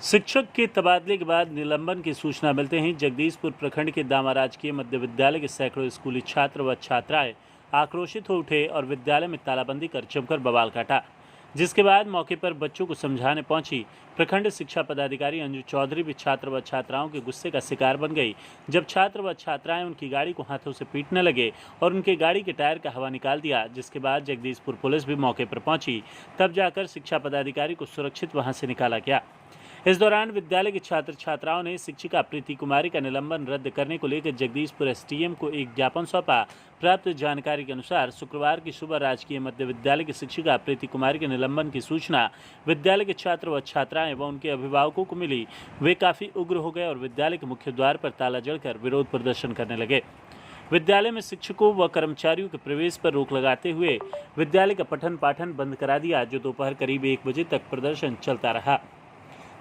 शिक्षक के तबादले के बाद निलंबन की सूचना मिलते ही जगदीशपुर प्रखंड के दामा राजकीय मध्य विद्यालय के सैकड़ों स्कूली छात्र व छात्राएं आक्रोशित हो उठे और विद्यालय में तालाबंदी कर जमकर बवाल काटा। जिसके बाद मौके पर बच्चों को समझाने पहुंची प्रखंड शिक्षा पदाधिकारी अंजू चौधरी भी छात्र व छात्राओं के गुस्से का शिकार बन गई। जब छात्र व छात्राएं उनकी गाड़ी को हाथों से पीटने लगे और उनके गाड़ी के टायर का हवा निकाल दिया, जिसके बाद जगदीशपुर पुलिस भी मौके पर पहुंची, तब जाकर शिक्षा पदाधिकारी को सुरक्षित वहां से निकाला गया। इस दौरान विद्यालय के छात्र छात्राओं ने शिक्षिका प्रीति कुमारी का निलंबन रद्द करने को लेकर जगदीशपुर एसडीएम को एक ज्ञापन सौंपा। प्राप्त जानकारी के अनुसार शुक्रवार की सुबह राजकीय मध्य विद्यालय की शिक्षिका प्रीति कुमारी के निलंबन की सूचना विद्यालय के छात्र व छात्राएं व उनके अभिभावकों को मिली। वे काफ़ी उग्र हो गए और विद्यालय के मुख्य द्वार पर ताला जड़कर विरोध प्रदर्शन करने लगे। विद्यालय में शिक्षकों व कर्मचारियों के प्रवेश पर रोक लगाते हुए विद्यालय का पठन पाठन बंद करा दिया, जो दोपहर करीब 1 बजे तक प्रदर्शन चलता रहा।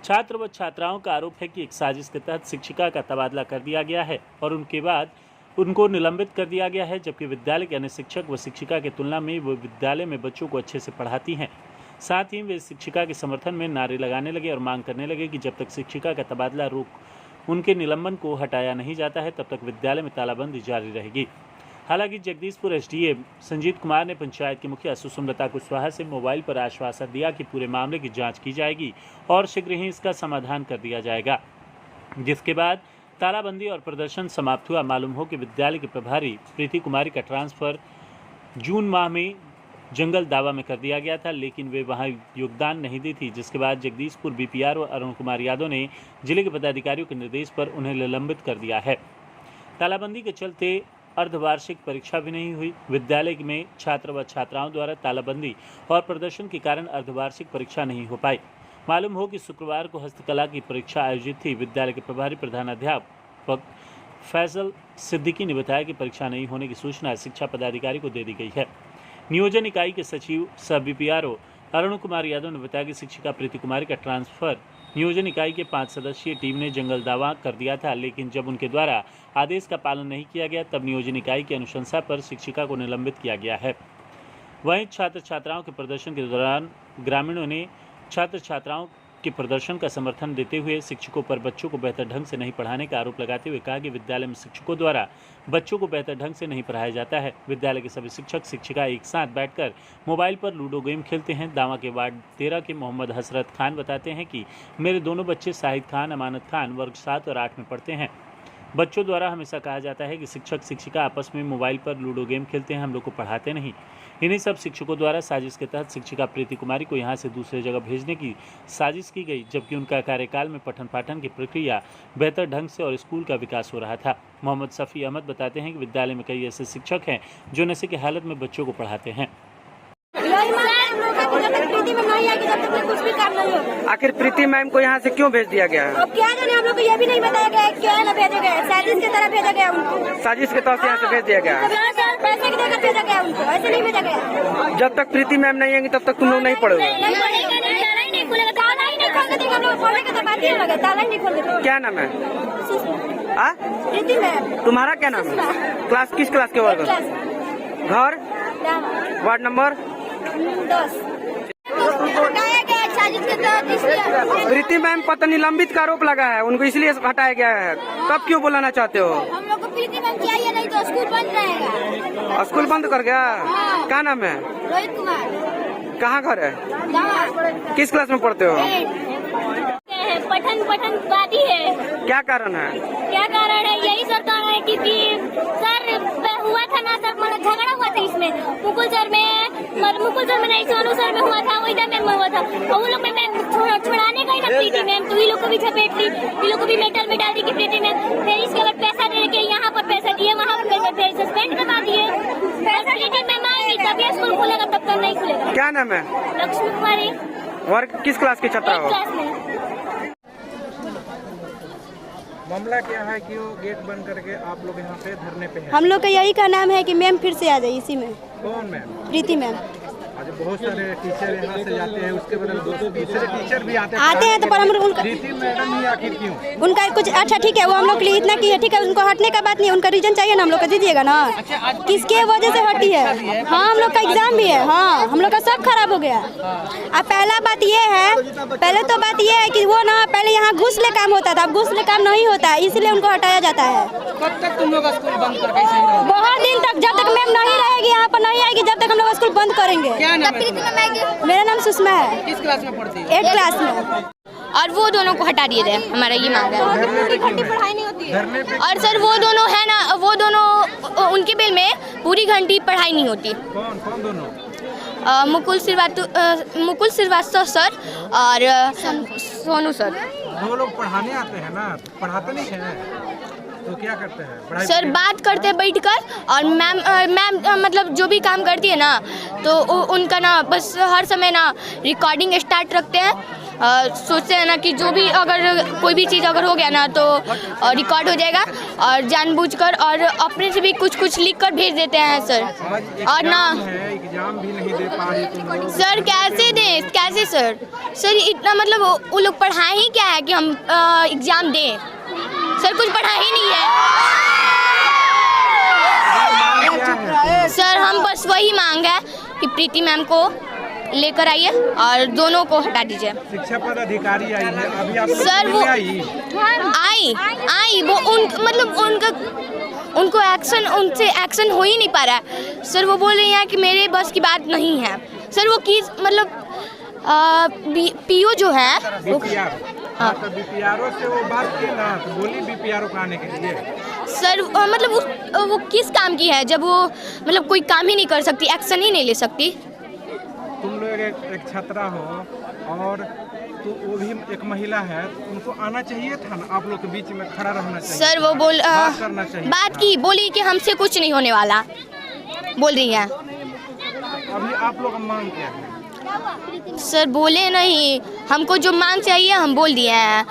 छात्र व छात्राओं का आरोप है कि एक साजिश के तहत शिक्षिका का तबादला कर दिया गया है और उनके बाद उनको निलंबित कर दिया गया है, जबकि विद्यालय के अन्य शिक्षक व शिक्षिका की तुलना में वो विद्यालय में बच्चों को अच्छे से पढ़ाती हैं। साथ ही वे शिक्षिका के समर्थन में नारे लगाने लगे और मांग करने लगे कि जब तक शिक्षिका का तबादला रोक उनके निलंबन को हटाया नहीं जाता है, तब तक विद्यालय में तालाबंदी जारी रहेगी। हालांकि जगदीशपुर एसडीएम संजीत कुमार ने पंचायत की मुखिया सुषमलता कुशवाहा से मोबाइल पर आश्वासन दिया कि पूरे मामले की जांच की जाएगी और शीघ्र ही इसका समाधान कर दिया जाएगा। जिसके बाद तालाबंदी और प्रदर्शन समाप्त हुआ। मालूम हो कि विद्यालय के प्रभारी प्रीति कुमारी का ट्रांसफर जून माह में जंगल दावा में कर दिया गया था, लेकिन वे वहां योगदान नहीं दी थी। जिसके बाद जगदीशपुर बीपीआरओ अरुण कुमार यादव ने जिले के पदाधिकारियों के निर्देश पर उन्हें निलंबित कर दिया है। तालाबंदी के चलते अर्धवार्षिक परीक्षा भी नहीं हुई। विद्यालय में छात्र व छात्राओं द्वारा तालाबंदी और प्रदर्शन के कारण अर्धवार्षिक परीक्षा नहीं हो पाई। मालूम हो कि शुक्रवार को हस्तकला की परीक्षा आयोजित थी। विद्यालय के प्रभारी प्रधानाध्यापक फैसल सिद्दीकी ने बताया कि परीक्षा नहीं होने की सूचना शिक्षा पदाधिकारी को दे दी गई है। नियोजन इकाई के सचिव सह बीपीआरओ अरुण कुमार यादव ने बताया कि शिक्षिका प्रीति कुमारी का ट्रांसफर नियोजन इकाई के 5 सदस्यीय टीम ने जंगल दावा कर दिया था, लेकिन जब उनके द्वारा आदेश का पालन नहीं किया गया, तब नियोजन इकाई की अनुशंसा पर शिक्षिका को निलंबित किया गया है। वहीं छात्र छात्राओं के प्रदर्शन के दौरान ग्रामीणों ने छात्र छात्राओं के प्रदर्शन का समर्थन देते हुए शिक्षकों पर बच्चों को बेहतर ढंग से नहीं पढ़ाने का आरोप लगाते हुए कहा कि विद्यालय में शिक्षकों द्वारा बच्चों को बेहतर ढंग से नहीं पढ़ाया जाता है। विद्यालय के सभी शिक्षक शिक्षिका एक साथ बैठकर मोबाइल पर लूडो गेम खेलते हैं। दावा के वार्ड 13 के मोहम्मद हसरत खान बताते हैं कि मेरे दोनों बच्चे शाहिद खान, अमानत खान वर्ग 7 और 8 में पढ़ते हैं। बच्चों द्वारा हमेशा कहा जाता है कि शिक्षक शिक्षिका आपस में मोबाइल पर लूडो गेम खेलते हैं, हम लोग को पढ़ाते नहीं। इन्हीं सब शिक्षकों द्वारा साजिश के तहत शिक्षिका प्रीति कुमारी को यहां से दूसरी जगह भेजने की साजिश की गई, जबकि उनका कार्यकाल में पठन पाठन की प्रक्रिया बेहतर ढंग से और स्कूल का विकास हो रहा था। मोहम्मद सफ़ी अहमद बताते हैं कि विद्यालय में कई ऐसे शिक्षक हैं जो नशे की हालत में बच्चों को पढ़ाते हैं। आखिर प्रीति मैम को यहाँ से क्यों भेज दिया गया है? अब क्या जाने, हम लोग को ये भी नहीं बताया गया है क्यों ना भेजा गया है। साजिश की तरह भेजा गया उनको। साजिश के तौर से यहाँ से भेज दिया गया है। पैसे की देकर भेजा गया उनको, ऐसे नहीं भेजा गया। जब तक प्रीति मैम नहीं आएंगी तब तक तुम लोग नहीं पढ़ोगे? क्या नाम है? प्रीति मैम। तुम्हारा क्या नाम है? क्लास किस क्लास के वर्ग? घर वार्ड नंबर 10। प्रीति मैम पता निलंबित का आरोप लगा है, उनको इसलिए हटाया गया है। कब क्यों बुलाना चाहते हो? हम लोग को प्रीति मैम चाहिए, नहीं तो स्कूल बंद रहेगा। स्कूल बंद कर गया? हाँ। क्या नाम है? रोहित कुमार। कहाँ घर है? किस क्लास में पढ़ते हो? पठन वादी है। क्या कारण है? क्या कारण है? यही सर कारण है कि सर हुआ था ना सर, मतलब झगड़ा हुआ था इसमें मुकुल सर में नहीं, सोनू सर में हुआ था, वहीदा मैम में हुआ था। और उन लोग में छुड़ाने गई ना प्रीति मैम, तो ये लोग को भी झपेट ली, ये लोग को भी मेटल में डाल दी कि प्रीति मैम। फिर इसके बाद पैसा दे के यहाँ पर पैसा दिए, वहाँ पर पैसा फिर सस्पेंड करवा दिए। प्रीति मैम आएंगी तब ये स्कूल खुलेगा, तब तक नहीं खुलेगा। क्या नाम है? लक्ष्मी कुमारी। वर्ग किस क्लास की छात्रा हो? क्लास में। मामला क्या है कि वो गेट बंद करके आप लोग यहाँ पे धरने पे हैं? हम लोग का यही का नाम है कि मैम फिर से आ जाए इसी में। कौन मैम? प्रीति मैम। आज बहुत सारे टीचर यहाँ से जाते हैं, उसके बदले दूसरे टीचर भी आते हैं तो पर हम उनका प्रीति मैडम ही आखिर क्यों? उनका कुछ अच्छा ठीक है, वो हम लोग के लिए इतना की है, ठीक है, उनको हटने का बात नहीं, उनका रीजन चाहिए ना, हम लोग को दीजिएगा ना। किसके वजह से हटी है? हाँ, हम लोग का एग्जाम भी है, हाँ, हम लोग का सब खराब हो गया। अब पहला बात ये है, पहले तो बात ये है कि वो ना पहले यहाँ घूस ले काम होता था, अब घूस ले काम नहीं होता है, इसलिए उनको हटाया जाता है। कब तक तुम लोग स्कूल बंद करके ऐसे ही रहोगे? बहुत दिन तक, जब तक मैम नहीं रहेगी यहाँ पर, नहीं आएगी, जब तक हम लोग स्कूल बंद करेंगे। क्या नाम है तुम्हारा? मेरा नाम सुषमा है। किस क्लास में पढ़ती है? 8th क्लास में। और वो दोनों को हटा दिए थे, हमारा ये मांग है। पढ़ाई नहीं होती है। और सर वो दोनों है ना, वो दोनों उनके बिल में पूरी घंटी पढ़ाई नहीं होती। कौन कौन दोनों? मुकुल श्रीवास्तव सर और सोनू सर। वो लोग पढ़ाने आते हैं ना, पढ़ाते नहीं हैं तो क्या करते हैं? पढ़ाई सर बात करते हैं बैठकर, और मैम मतलब जो भी काम करती है ना, तो उनका ना बस हर समय ना रिकॉर्डिंग स्टार्ट रखते हैं। सोचते हैं ना कि जो भी अगर कोई भी चीज़ अगर हो गया ना तो रिकॉर्ड हो जाएगा, और जानबूझकर और अपने से भी कुछ लिख कर भेज देते हैं सर। और ना एग्जाम भी नहीं दे पा रही तुम लोग। सर कैसे सर इतना मतलब वो लोग पढ़ाए ही क्या है कि हम एग्जाम दें? सर कुछ पढ़ा ही नहीं है। सर हम बस वही मांग है कि प्रीति मैम को लेकर आइए और दोनों को हटा दीजिए। शिक्षा पदाधिकारी आई है अभी, आप सर वो आई वो उनको उनसे एक्शन हो ही नहीं पा रहा है। सर वो बोल रही हैं कि मेरे बस की बात नहीं है। सर वो किस मतलब पीओ जो है हाँ, तो बीपीआरओ से वो बात की ना, तो बोली बीपीआरओ को आने के लिए। सर मतलब वो किस काम की है जब वो मतलब कोई काम ही नहीं कर सकती, एक्शन ही नहीं ले सकती। तुम लोग एक छात्रा हो और तो वो भी एक महिला है, उनको आना चाहिए था ना, आप लोग के बीच में खड़ा रहना चाहिए। सर वो बात करना चाहिए। बात की, बोली कि हमसे कुछ नहीं होने वाला, बोल रही है। अभी आप लोग मांग क्या है? सर बोले नहीं, हमको जो मांग चाहिए हम बोल दिए हैं।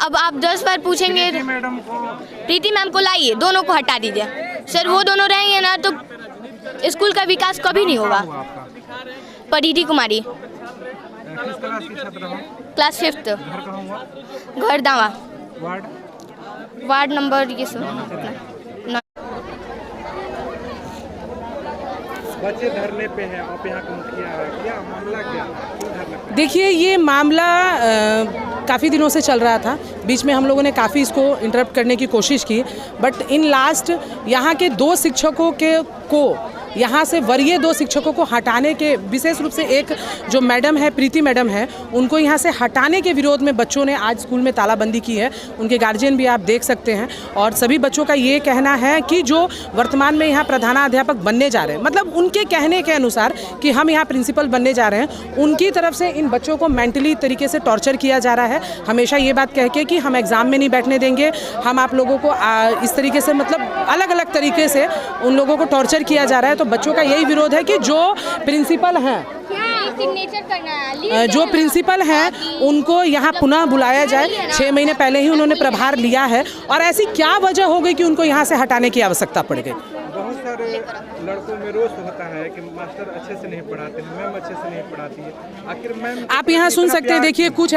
अब आप 10 बार पूछेंगे। प्रीति मैम को लाइए, दोनों को हटा दीजिए। सर वो दोनों रहेंगे ना तो स्कूल का विकास कभी नहीं होगा। परिधि कुमारी। किस क्लास की छात्रा हो? Class 5th। घर कहाँ हुआ? घर दावा। वार्ड नंबर ये बच्चे धरने पे हैं, आप यहाँ का मुखिया है, क्या मामला क्या है? क्यों धरने पे? देखिए ये मामला काफ़ी दिनों से चल रहा था, बीच में हम लोगों ने काफ़ी इसको इंटरप्ट करने की कोशिश की, बट इन लास्ट यहाँ के 2 शिक्षकों को यहाँ से वरीय 2 शिक्षकों को हटाने के, विशेष रूप से एक जो मैडम है प्रीति मैडम है, उनको यहाँ से हटाने के विरोध में बच्चों ने आज स्कूल में तालाबंदी की है। उनके गार्जियन भी आप देख सकते हैं, और सभी बच्चों का ये कहना है कि जो वर्तमान में यहाँ प्रधानाध्यापक बनने जा रहे हैं, मतलब उनके कहने के अनुसार कि हम यहाँ प्रिंसिपल बनने जा रहे हैं, उनकी तरफ से इन बच्चों को मेंटली तरीके से टॉर्चर किया जा रहा है। हमेशा ये बात कह के कि हम एग्ज़ाम में नहीं बैठने देंगे, हम आप लोगों को इस तरीके से मतलब अलग अलग तरीके से उन लोगों को टॉर्चर किया जा रहा है। तो बच्चों का यही विरोध है कि जो प्रिंसिपल हैं, जो प्रिंसिपल हैं उनको यहाँ पुनः बुलाया जाए। 6 महीने पहले ही उन्होंने प्रभार लिया है, और ऐसी क्या वजह हो गई कि उनको यहाँ से हटाने की आवश्यकता पड़ गई? बहुत सारे लड़कों में रोष होता है कि मास्टर अच्छे से नहीं पढ़ाते हैं, मैम अच्छे से नहीं पढ़ाती है। आखिर मैम आप यहाँ सुन सकते हैं, देखिए कुछ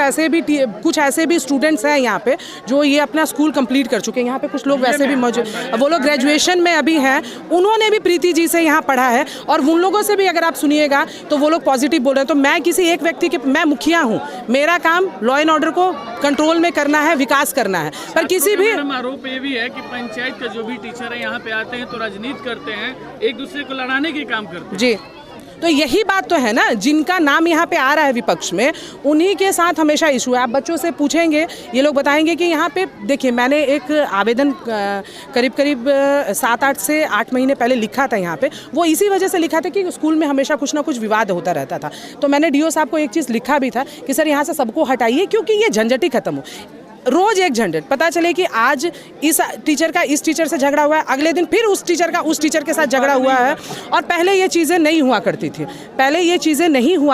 ऐसे भी स्टूडेंट्स हैं यहाँ पे जो ये अपना स्कूल कंप्लीट कर चुके हैं। यहाँ पे कुछ लोग वैसे भी मौजूद, वो लोग ग्रेजुएशन में अभी हैं, उन्होंने भी प्रीति जी से यहाँ पढ़ा है, और उन लोगों से भी अगर आप सुनिएगा तो वो लोग पॉजिटिव बोल रहे हैं। तो मैं किसी एक व्यक्ति के, मैं मुखिया हूँ, मेरा काम लॉ एंड ऑर्डर को कंट्रोल में करना है, विकास करना है, पर किसी भी आरोप ये भी है कि पंचायत का जो भी टीचर है यहाँ पे आते हैं तो राजनीति करते हैं, एक दूसरे को लड़ाने के काम करते हैं। जी, तो यही बात तो है ना, जिनका नाम यहाँ पे आ रहा है विपक्ष में, उन्हीं के साथ हमेशा इशू है। आप बच्चों से पूछेंगे, ये लोग बताएंगे कि यहाँ पे देखिए, मैंने एक आवेदन करीब 7-8 से 8 महीने पहले लिखा था यहाँ पे। वो इसी वजह से लिखा था कि स्कूल में हमेशा कुछ ना कुछ विवाद होता रहता था। तो मैंने डीओ साहब को एक चीज़ लिखा भी था कि सर यहाँ से सबको हटाइए, क्योंकि ये झंझट ही खत्म हो। रोज एक झंझट, पता चले कि आज इस टीचर का इस टीचर से झगड़ा हुआ है, अगले दिन फिर उस टीचर का उस टीचर के साथ झगड़ा हुआ है। और पहले ये चीज़ें नहीं हुआ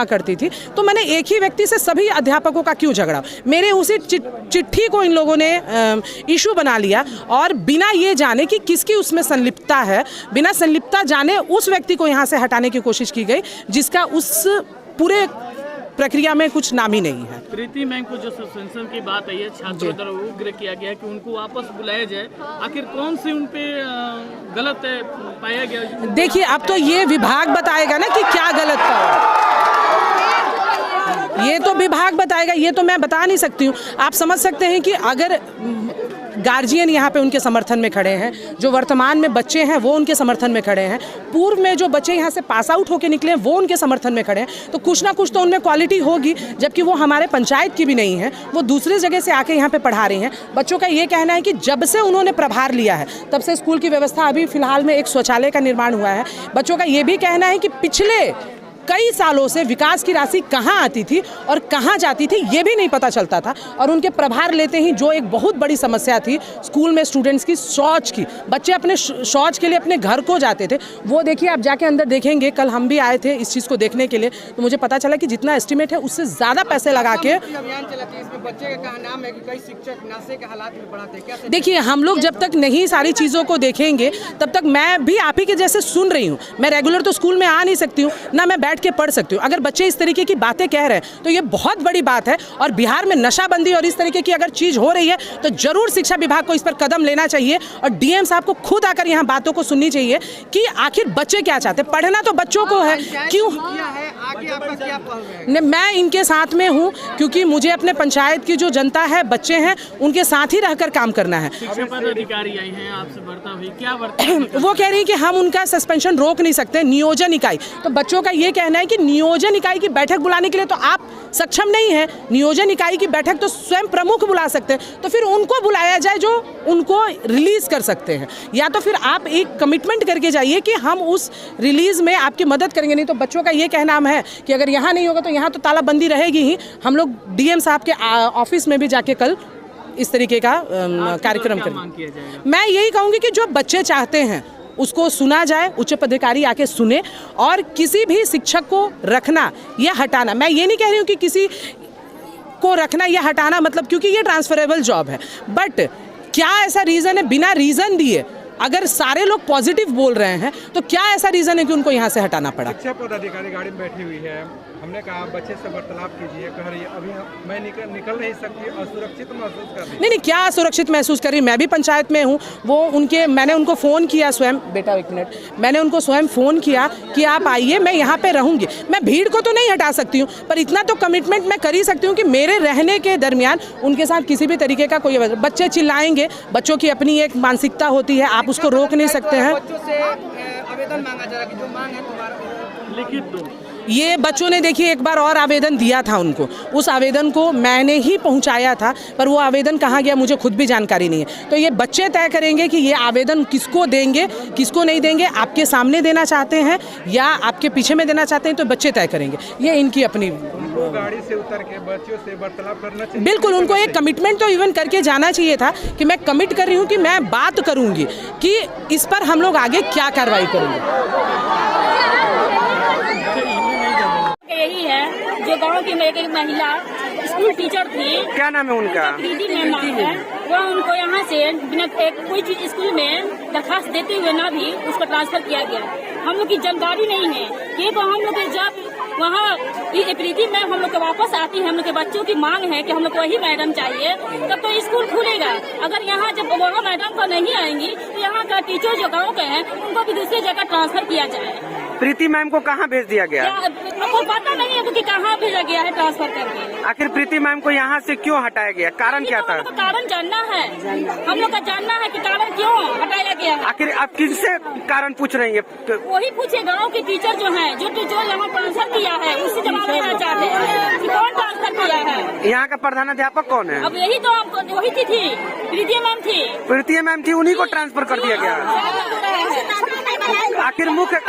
करती थी, तो मैंने एक ही व्यक्ति से सभी अध्यापकों का क्यों झगड़ा। मेरे उसी चिट्ठी को इन लोगों ने इशू बना लिया और बिना ये जाने कि किसकी उसमें संलिप्तता है, बिना संलिप्तता जाने उस व्यक्ति को यहाँ से हटाने की कोशिश की गई, जिसका उस पूरे प्रक्रिया में कुछ नाम ही नहीं है। प्रीति मैम को जो सस्पेंशन की बात आई है, छात्रों द्वारा उग्र किया गया कि उनको वापस बुलाया जाए, आखिर कौन सी उन पे गलत पाया गया? देखिए, अब तो ये विभाग बताएगा ना कि क्या गलत पाया, ये तो विभाग बताएगा, ये तो मैं बता नहीं सकती हूँ। आप समझ सकते हैं कि अगर गार्जियन यहाँ पे उनके समर्थन में खड़े हैं, जो वर्तमान में बच्चे हैं वो उनके समर्थन में खड़े हैं, पूर्व में जो बच्चे यहाँ से पास आउट होके निकले हैं वो उनके समर्थन में खड़े हैं, तो कुछ ना कुछ तो उनमें क्वालिटी होगी, जबकि वो हमारे पंचायत की भी नहीं है, वो दूसरी जगह से आके यहाँ पे पढ़ा रही हैं। बच्चों का ये कहना है कि जब से उन्होंने प्रभार लिया है तब से स्कूल की व्यवस्था, अभी फिलहाल में एक शौचालय का निर्माण हुआ है। बच्चों का ये भी कहना है कि पिछले कई सालों से विकास की राशि कहाँ आती थी और कहाँ जाती थी ये भी नहीं पता चलता था। और उनके प्रभार लेते ही जो एक बहुत बड़ी समस्या थी स्कूल में स्टूडेंट्स की, शौच की, बच्चे अपने शौच के लिए अपने घर को जाते थे, वो देखिए आप जाके अंदर देखेंगे। कल हम भी आए थे इस चीज़ को देखने के लिए, तो मुझे पता चला कि जितना एस्टिमेट है उससे ज़्यादा पैसे लगा के अभियान चलाती है। इसमें बच्चे का नाम है कि कई शिक्षक नशे के हालात में पढ़ाते हैं। देखिए, हम लोग जब तक नहीं सारी चीज़ों को देखेंगे तब तक मैं भी आप ही के जैसे सुन रही हूँ। मैं रेगुलर तो स्कूल में आ नहीं सकती हूँ, ना मैं बैठ के पढ़ सकती हूँ। अगर बच्चे इस तरीके की बातें कह रहे हैं तो ये बहुत बड़ी बात है। और बिहार में नशाबंदी और इस तरीके की अगर चीज़ हो रही है तो जरूर शिक्षा विभाग को इस पर कदम लेना चाहिए और डीएम साहब को खुद आकर यहाँ बातों को सुननी चाहिए कि आखिर बच्चे क्या चाहते हैं। पढ़ना तो बच्चों को है, क्यों मैं इनके साथ में हूँ, क्योंकि मुझे अपने पंचायत की जो जनता है, बच्चे हैं, उनके साथ ही रहकर काम करना है। शिक्षा पदाधिकारी आई हैं आपसे वार्ता हुई, क्या वार्ता? वो कह रही है कि हम उनका सस्पेंशन रोक नहीं सकते, नियोजन इकाई। तो बच्चों का ये कहना है कि नियोजन इकाई की बैठक बुलाने के लिए तो आप सक्षम नहीं है, नियोजन इकाई की बैठक तो स्वयं प्रमुख बुला सकते हैं, तो फिर उनको बुलाया जाए जो उनको रिलीज कर सकते हैं, या तो फिर आप एक कमिटमेंट करके जाइए कि हम उस रिलीज में आपकी मदद करेंगे। नहीं तो बच्चों का ये कहना है कि अगर यहाँ नहीं होगा तो यहाँ तो तालाबंदी रहेगी ही। हम लोग डीएम साहब के ऑफिस में भी जाके कल इस तरीके का कार्यक्रम करेंगे। मैं यही कहूँगी कि जो बच्चे चाहते हैं उसको सुना जाए, उच्च पदाधिकारी आके सुने, और किसी भी शिक्षक को रखना या हटाना, मैं ये नहीं कह रही हूँ कि किसी को रखना या हटाना मतलब, क्योंकि ये ट्रांसफरेबल जॉब है, बट क्या ऐसा रीज़न है बिना रीज़न दिए अगर सारे लोग पॉजिटिव बोल रहे हैं तो क्या ऐसा रीज़न है कि उनको यहाँ से हटाना पड़ा? शिक्षा पदाधिकारी गाड़ी में बैठी हुई है, हमने कहा बच्चे से वार्तालाप कीजिए, कह रही है अभी मैं निकल नहीं सकती, असुरक्षित महसूस कर रही। नहीं, क्या असुरक्षित महसूस कर रही? मैं भी पंचायत में हूँ, मैंने उनको फ़ोन किया स्वयं, बेटा एक मिनट, मैंने उनको स्वयं फ़ोन किया कि आप आइए, मैं यहाँ पे रहूँगी। मैं भीड़ को तो नहीं हटा सकती हूँ, पर इतना तो कमिटमेंट मैं कर ही सकती हूँ कि मेरे रहने के दरमियान उनके साथ किसी भी तरीके का कोई, बच्चे चिल्लाएंगे, बच्चों की अपनी एक मानसिकता होती है, आप उसको रोक नहीं सकते हैं। बच्चों से आवेदन मांगा जा रहा है कि जो मांग है तुम्हारा लिखित दो। ये बच्चों ने देखिए एक बार और आवेदन दिया था उनको, उस आवेदन को मैंने ही पहुंचाया था, पर वो आवेदन कहाँ गया मुझे खुद भी जानकारी नहीं है। तो ये बच्चे तय करेंगे कि ये आवेदन किसको देंगे, किसको नहीं देंगे। आपके सामने देना चाहते हैं या आपके पीछे में देना चाहते हैं तो बच्चे तय करेंगे, ये इनकी अपनी। गाड़ी से उतर के बच्चों से वार्तालाप करना चाहिए। बिल्कुल, उनको एक कमिटमेंट तो इवन करके जाना चाहिए था कि मैं कमिट कर रही हूँ कि मैं बात करूँगी कि इस पर हम लोग आगे क्या कार्रवाई करेंगे। यही है जो गांव की एक महिला स्कूल टीचर थी, क्या नाम है उनका? प्रीति मैम नाम है। वो उनको यहाँ से बिना कोई चीज स्कूल में दरखास्त देते हुए ना भी उसको ट्रांसफर किया गया। हम लोग की जानकारी नहीं है कि हम लोग जब वहाँ प्रीति मैम हम लोग के वापस आती है, हम लोग के बच्चों की मांग है कि हम लोग को वही मैडम चाहिए, तब तो स्कूल खुलेगा। अगर यहाँ जब वहाँ मैडम को नहीं आएंगी तो यहाँ का टीचर जो गाँव के हैं उनको भी दूसरी जगह ट्रांसफर किया जाए। प्रीति मैम को कहाँ भेज दिया गया? आपको पता नहीं है कि कहाँ भेजा गया है ट्रांसफर करके। आखिर प्रीति मैम को यहाँ से क्यों हटाया गया, कारण क्या था? कारण जानना है, हम लोग का जानना है कि कारण क्यों हटाया गया है। आखिर आप किससे कारण पूछ रही है? वही पूछे गांव के टीचर जो हैं, जो टीचर यहाँ ट्रांसफर किया है उससे जवाब देना चाहते हैं कि कौन ट्रांसफर किया है। यहाँ का प्रधानाध्यापक कौन है? अब यही तो हमको वही थी प्रीति मैम थी। प्रीति मैम थी, उन्हीं को ट्रांसफर कर दिया गया। आखिर मुख्य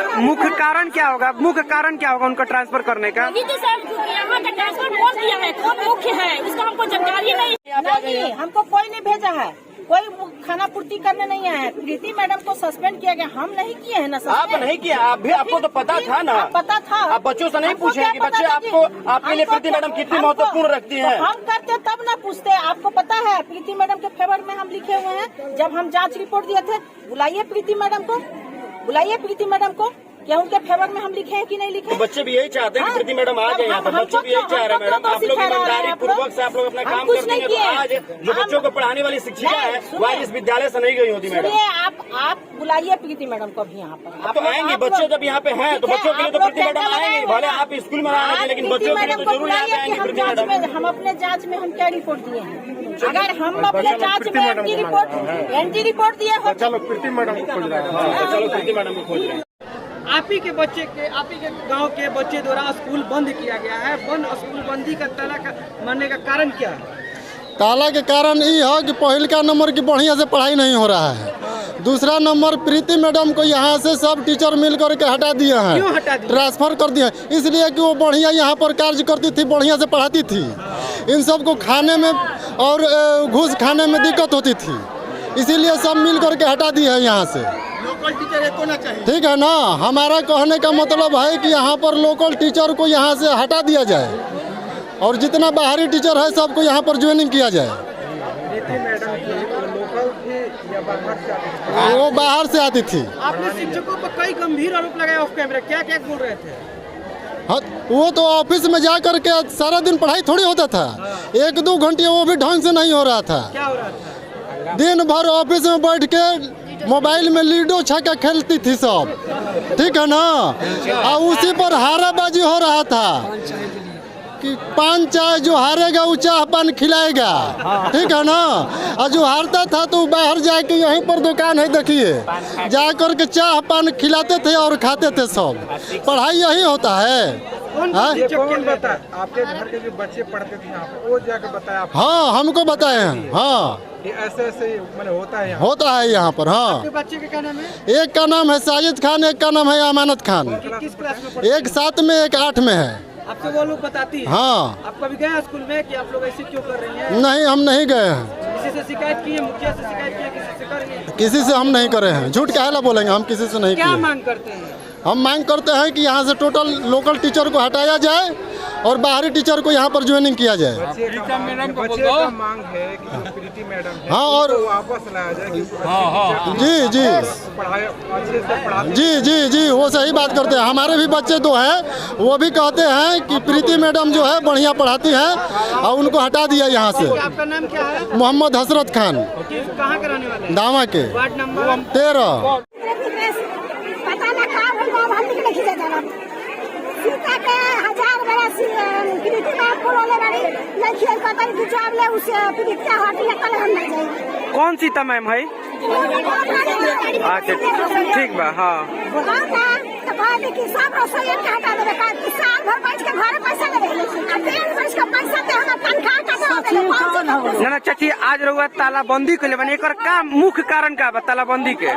कारण क्या होगा? मुख्य कारण क्या होगा उनका ट्रांसफर करने का? अभी तो सर यहाँ का ट्रांसफर कौन दिया है, कौन मुख्य है, उसका हमको जानकारी नहीं। आ गई है। हमको कोई नहीं भेजा है, कोई खाना पूर्ति करने नहीं आया है। प्रीति मैडम को सस्पेंड किया गया, हम नहीं किए हैं ना आप नहीं किया, आप भी, आपको तो पता था ना, पता था। आप बच्चों से नहीं पूछे कि बच्चे आपको, आपके लिए प्रीति मैडम कितनी महत्वपूर्ण रखती हैं? हम करते तब ना पूछते। आपको पता है प्रीति मैडम के फेवर में हम लिखे हुए हैं। जब हम जांच रिपोर्ट दिए थे, बुलाइए प्रीति मैडम को, बुलाइए प्रीति मैडम को, क्या उनके फेवर में हम लिखे हैं कि नहीं लिखे? तो बच्चे भी यही चाहते हैं कि प्रीति मैडम आ जाए यहाँ पर, बच्चे भी यही चाह रहे हैं मैडम। आप लोग ईमानदारी पूर्वक से आप लोग अपना काम करते हैं, तो आज जो बच्चों को पढ़ाने वाली शिक्षिका है वह इस विद्यालय से नहीं गई होती मैडम। आप बुलाइए प्रीति मैडम को भी यहाँ पर। तो आएंगे बच्चे जब यहाँ पे हैं, तो बच्चों के लिए तो प्रीति मैडम आएंगे, भले आप स्कूल में आएंगे, लेकिन बच्चों के लिए तो जरूर यहाँ पे आएंगे प्रीति मैडम। हम अपने जाँच में हम क्या रिपोर्ट दिए हैं? अगर हम अपने जाँच में एंटी रिपोर्ट दिए हो, चलो प्रीति मैडम को खोज रहे हैं, चलो प्रीति मैडम को खोज रहे हैं। आप ही के गांव के बच्चे द्वारा स्कूल बंद किया गया है। स्कूल बंदी का ताला मारने का कारण क्या है? ताला के कारण ये है कि पहला नंबर की बढ़िया से पढ़ाई नहीं हो रहा है, दूसरा नंबर प्रीति मैडम को यहाँ से सब टीचर मिल करके हटा दिए हैं। क्यों हटा दिए? ट्रांसफर कर दिए, इसलिए कि वो बढ़िया यहाँ पर कार्य करती थी, बढ़िया से पढ़ाती थी। इन सबको खाने में और घूस खाने में दिक्कत होती थी, इसीलिए सब मिल करके हटा दिए हैं यहाँ से। लोकल टीचर एक होना चाहिए, ठीक है ना। हमारा कहने का मतलब है कि यहाँ पर लोकल टीचर को यहाँ से हटा दिया जाए और जितना बाहरी टीचर है सबको यहाँ पर ज्वाइनिंग किया जाए। प्रीति मैडम लोकल थी या बाहर से आती थी? वो बाहर से आती थी। आपने शिक्षकों पर कई गंभीर आरोप लगाए ऑफ कैमरा, क्या क्या बोल रहे थे? हाँ, वो तो ऑफिस में जा करके सारा दिन पढ़ाई थोड़ी होता था, 1-2 घंटे वो भी ढंग से नहीं हो रहा था। क्या हो रहा था? दिन भर ऑफिस में बैठ के मोबाइल में लूडो छक्का खेलती थी सब, ठीक है ना। और उसी पर हाराबाजी हो रहा था कि पान चाय जो हारेगा वो चाह पान खिलाएगा, ठीक है ना। और जो हारता था तो बाहर जाके यहीं पर दुकान है देखिए, जा करके चाह पान खिलाते थे और खाते थे सब। पढ़ाई यही होता है। कौन बता? आपके घर के जो बच्चे पढ़ते थे यहाँ पर, वो जाके बताया आपको? हाँ, हमको बताए हैं। हाँ, ऐसे ऐसे मैंने होता है यहाँ, होता है यहाँ पर। हाँ, आपके बच्चे का क्या नाम है? एक का नाम है साजिद खान, एक का नाम है अमानत खान। किस क्लास में पढ़ते? एक 7 में, एक 8 में है। आपको वो लोग बताती है? हाँ। आप कभी गए स्कूल में कि आप लोग ऐसे क्यों कर रही हैं? नहीं, हम नहीं गए हैं। किसी से शिकायत की है? मुखिया से शिकायत की है? किसी से करेंगे? किसी से हम नहीं करे हैं, झूठ काहे ला बोलेंगे, हम किसी से नहीं क्या किए। मांग करते हैं? हम मांग करते हैं कि यहाँ से टोटल लोकल टीचर को हटाया जाए और बाहरी टीचर को यहाँ पर ज्वाइनिंग किया जाए। बच्चे का मांग है कि जो प्रीति मैडम है, हाँ, और उनको वापस लाया जाए कि जी जी पढ़ाई अच्छे से पढ़ाते। जी जी जी, वो सही बात करते हैं। हमारे भी बच्चे 2 हैं, वो भी कहते हैं कि प्रीति मैडम जो है बढ़िया पढ़ाती हैं और उनको हटा दिया यहाँ से। आपका नाम क्या है? मोहम्मद हसरत खान, कहाँ के रहने वाले हैं? दावा के, वार्ड नंबर 13। पता ना कहाँ हम निकले खींचा जाना सीता के 1000 बरस प्रीति मैम बोले बड़ी लड़की पता नहीं कुछ ले उसे प्रीति हटी कल हम ना जाए। कौन सीता मैम है? अच्छा, ठीक बा। हाँ, तो कहते कि सब रसोई के हटा देवे, कि साल भर बैठ के घर पैसा लेवे, आ 1.5 वर्ष का पैसा ते हम तनख्वाह का देवे। ना चाची, आज रहुआ तालाबंदी के लिए बने, एक का मुख्य कारण का बा तालाबंदी के?